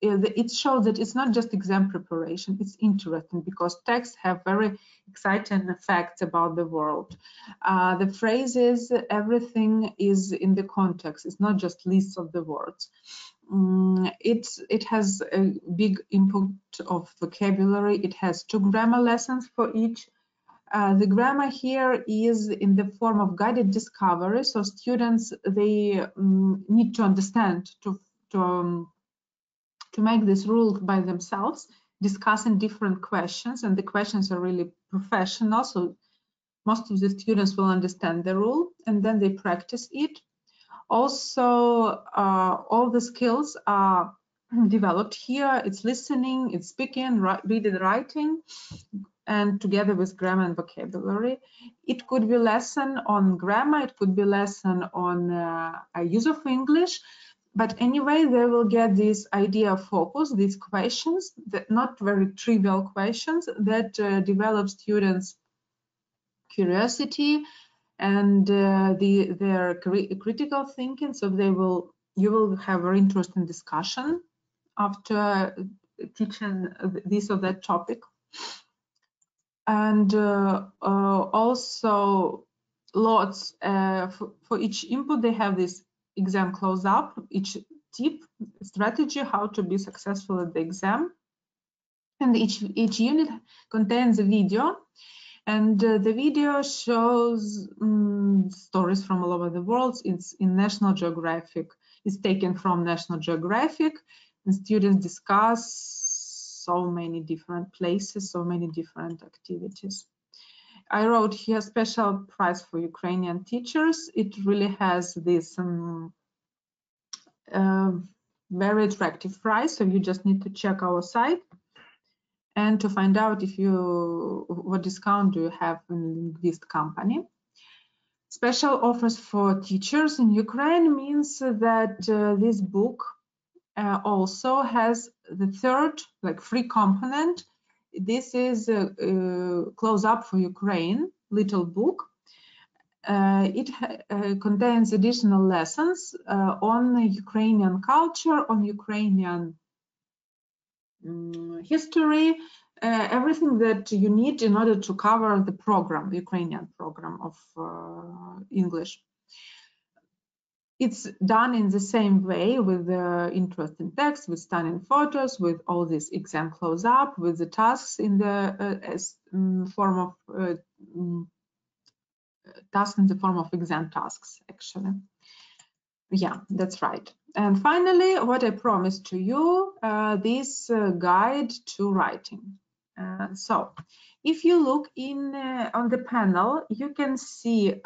It shows that it's not just exam preparation, it's interesting because texts have very exciting facts about the world. The phrases, everything is in the context, it's not just lists of the words. It has a big input of vocabulary, it has 2 grammar lessons for each. The grammar here is in the form of guided discovery, so students, they need to understand, to make this rule by themselves, discussing different questions, and the questions are really professional, so most of the students will understand the rule, and then they practice it. Also, all the skills are developed here. It's listening, it's speaking, reading, writing, and together with grammar and vocabulary. It could be a lesson on grammar, it could be a lesson on use of English, but anyway, they will get this idea of focus, these questions, that not very trivial questions that develop students' curiosity and their critical thinking. So you will have very interesting discussion after teaching this or that topic. And also lots for each input, they have this exam close up, each tip, strategy, how to be successful at the exam. And each unit contains a video, and the video shows stories from all over the world. It's in National Geographic. It's taken from National Geographic, and students discuss so many different places, so many different activities. I wrote here special prize for Ukrainian teachers. It really has this very attractive price, so you just need to check our site and to find out what discount do you have in this company. Special offers for teachers in Ukraine means that this book also has the third, free component. This is Close Up for Ukraine, little book. It contains additional lessons on Ukrainian culture, on Ukrainian history, everything that you need in order to cover the program, the Ukrainian program of English. It's done in the same way with the interesting text, with stunning photos, with all this exam close up, with the tasks in the form of tasks in the form of exam tasks, actually. Yeah, that's right. And finally, what I promised to you, this guide to writing. So if you look on the panel, you can see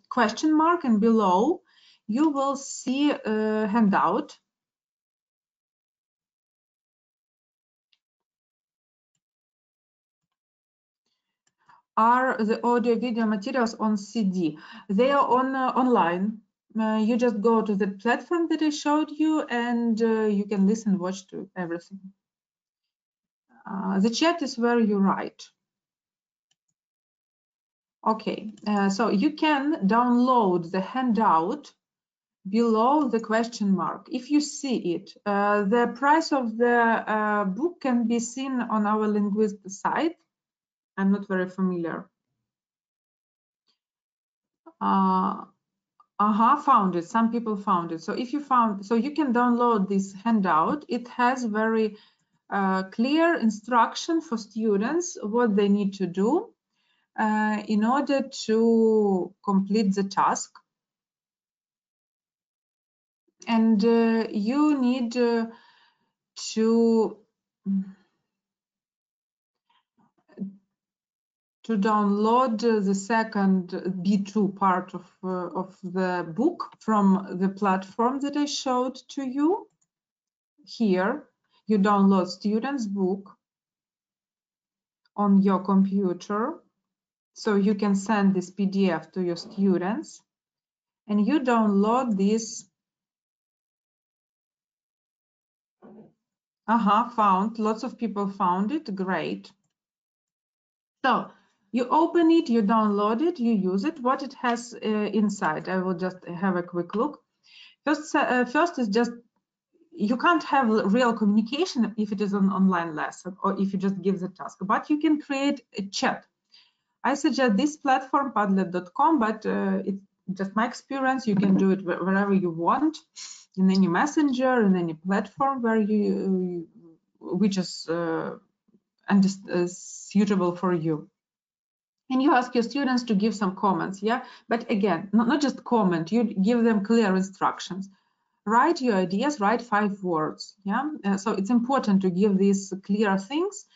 question mark, and below you will see a handout. Are the audio video materials on CD? They are on online. You just go to the platform that I showed you, and you can listen, watch to everything. The chat is where you write. Okay, so you can download the handout below the question mark. If you see it, the price of the book can be seen on our linguist site. I'm not very familiar. Found it. Some people found it. So if you found, so you can download this handout. It has very clear instruction for students what they need to do in order to complete the task. And you need to to download the second B2 part of the book from the platform that I showed to you. Here, you download student's book on your computer, so you can send this PDF to your students, and you download this. Found. Lots of people found it. Great. So you open it, you download it, you use it. What it has inside, I will just have a quick look. First is just, you can't have real communication if it is an online lesson or if you just give the task, but you can create a chat. I suggest this platform, padlet.com, but it's just my experience. You can do it wherever you want, in any messenger, in any platform where you, which is suitable for you. And you ask your students to give some comments, yeah? But again, not just comment, you give them clear instructions. Write your ideas, write 5 words, yeah? So it's important to give these clear things,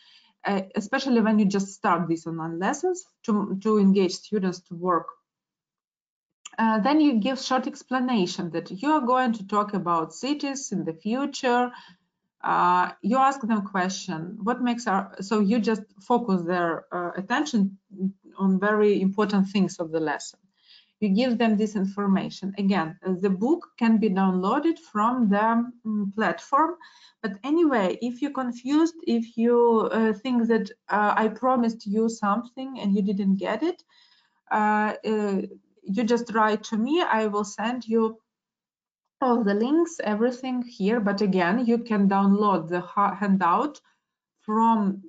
especially when you just start these online lessons, to engage students to work. Then you give short explanation that you are going to talk about cities in the future. You ask them question, what makes so you just focus their attention on very important things of the lesson. You give them this information. Again, the book can be downloaded from the platform, but anyway, if you're confused, if you think that I promised you something and you didn't get it, you just write to me. I will send you all the links, everything here. But again, you can download the handout from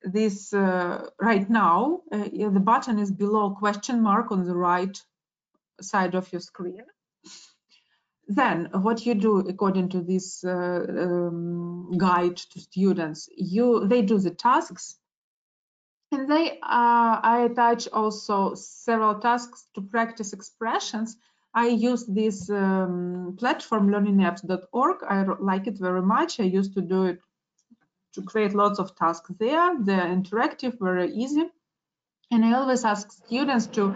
this right now. The button is below question mark on the right side of your screen. Then what you do according to this guide to students, they do the tasks, and I attach also several tasks to practice expressions. I use this platform learningapps.org. I like it very much. I used to do it to create lots of tasks there. They're interactive, very easy. And I always ask students to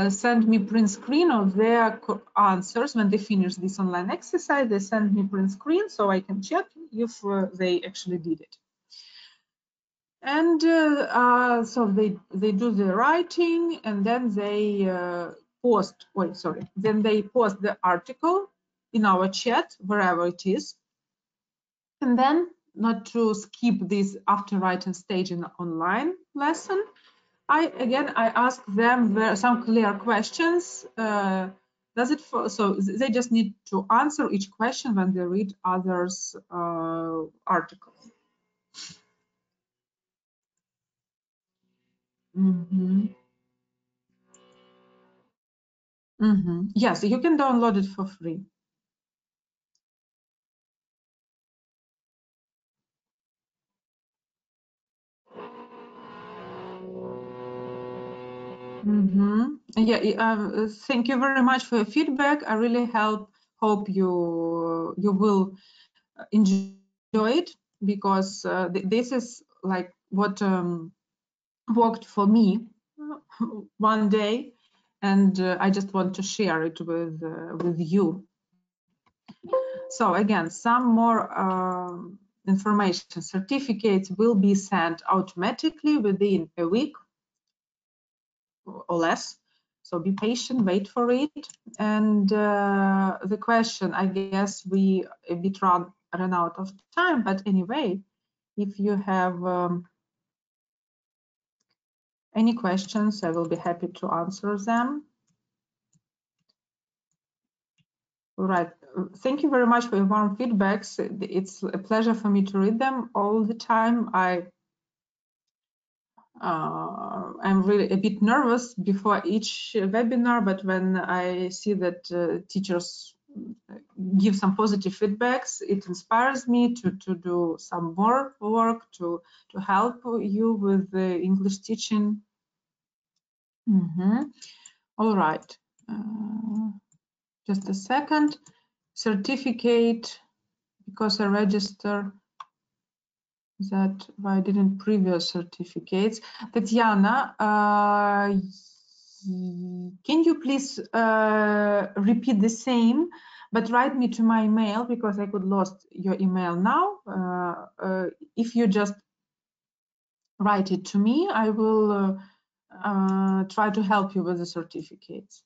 send me print screen of their answers. When they finish this online exercise, they send me print screen so I can check if they actually did it. And so they do the writing, and then they post the article in our chat, wherever it is. And then, not to skip this after writing stage in the online lesson, I ask them some clear questions. So they just need to answer each question when they read others' articles. Yes, you can download it for free. Yeah, thank you very much for your feedback. I really hope you will enjoy it, because this is like what worked for me one day, and I just want to share it with you. So again, some more information. Certificates will be sent automatically within a week or less. So be patient, wait for it. And the question, I guess we a bit run out of time, but anyway, if you have any questions, I will be happy to answer them. All right, thank you very much for your warm feedbacks. It's a pleasure for me to read them all the time. I'm really a bit nervous before each webinar, but when I see that teachers give some positive feedbacks, it inspires me to do some more work to help you with the English teaching. All right, just a second. Certificate, because I register that why didn't previous certificates? Tatiana, can you please repeat the same, but write me to my email, because I could lost your email now. If you just write it to me, I will try to help you with the certificates.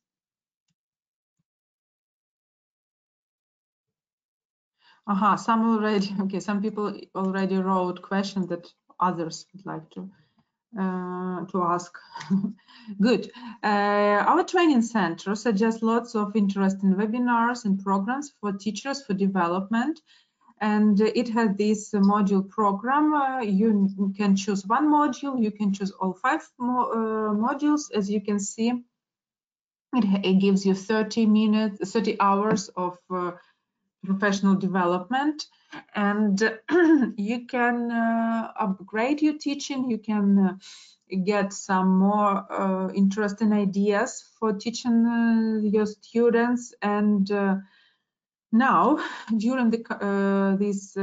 Some already, okay, some people already wrote questions that others would like to ask. Good. Our training center suggests lots of interesting webinars and programs for teachers for development, and it has this module program. You can choose one module, you can choose all 5 modules. As you can see, it gives you 30 hours of professional development, and you can upgrade your teaching. You can get some more interesting ideas for teaching your students. And now, during these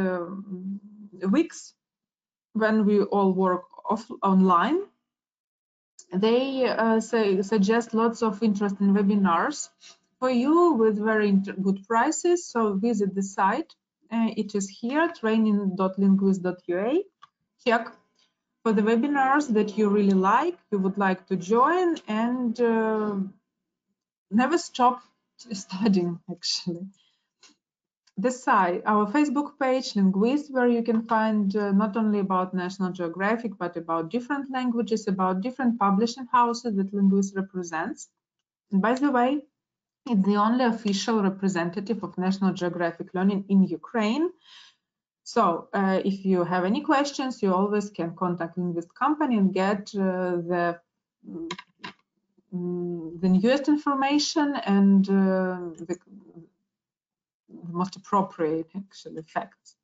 weeks when we all work online, they suggest lots of interesting webinars for you with very good prices. So visit the site. It is here, training.linguist.ua. Check for the webinars that you really like, you would like to join, and never stop studying, actually. The site, our Facebook page, Linguist, where you can find not only about National Geographic, but about different languages, about different publishing houses that Linguist represents. And by the way, it's the only official representative of National Geographic Learning in Ukraine. So if you have any questions, you always can contact Linguist company and get the newest information and the most appropriate, actually, facts.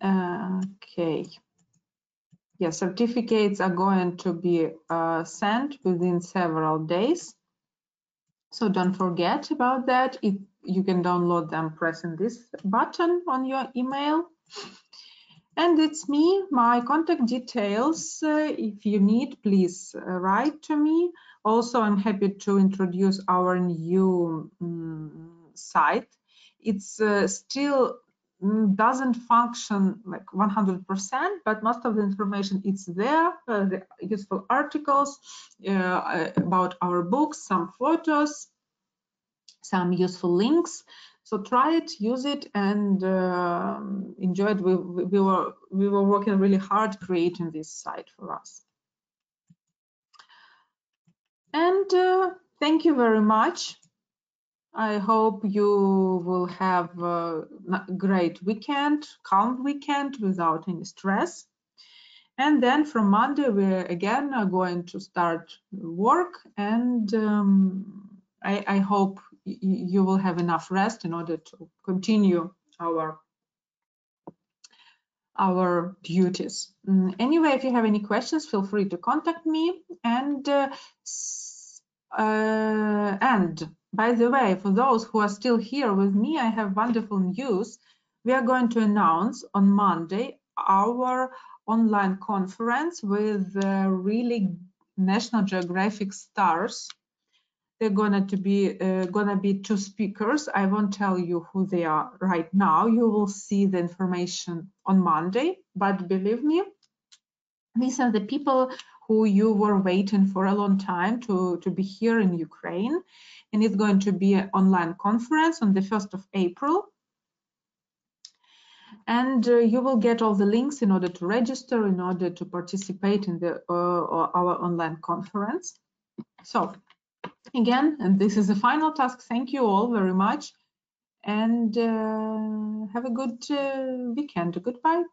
Okay. Yeah, certificates are going to be sent within several days. So don't forget about that. You can download them pressing this button on your email. And it's me, my contact details. If you need, please write to me. Also, I'm happy to introduce our new site. It's still doesn't function like 100%, but most of the information is there, the useful articles about our books, some photos, some useful links. So try it, use it, and enjoy it. We were working really hard creating this site for us. And thank you very much. I hope you will have a great weekend, calm weekend without any stress. And then from Monday, we again are going to start work, and I hope you will have enough rest in order to continue our duties. Anyway, if you have any questions, feel free to contact me. And by the way, for those who are still here with me, I have wonderful news. We are going to announce on Monday our online conference with really National Geographic stars. They're gonna be 2 speakers. I won't tell you who they are right now. You will see the information on Monday, but believe me, these are the people who you were waiting for a long time to be here in Ukraine. And it's going to be an online conference on the 1st of April. And you will get all the links in order to register, in order to participate in our online conference. So again, and this is the final task. Thank you all very much, and have a good weekend. Goodbye.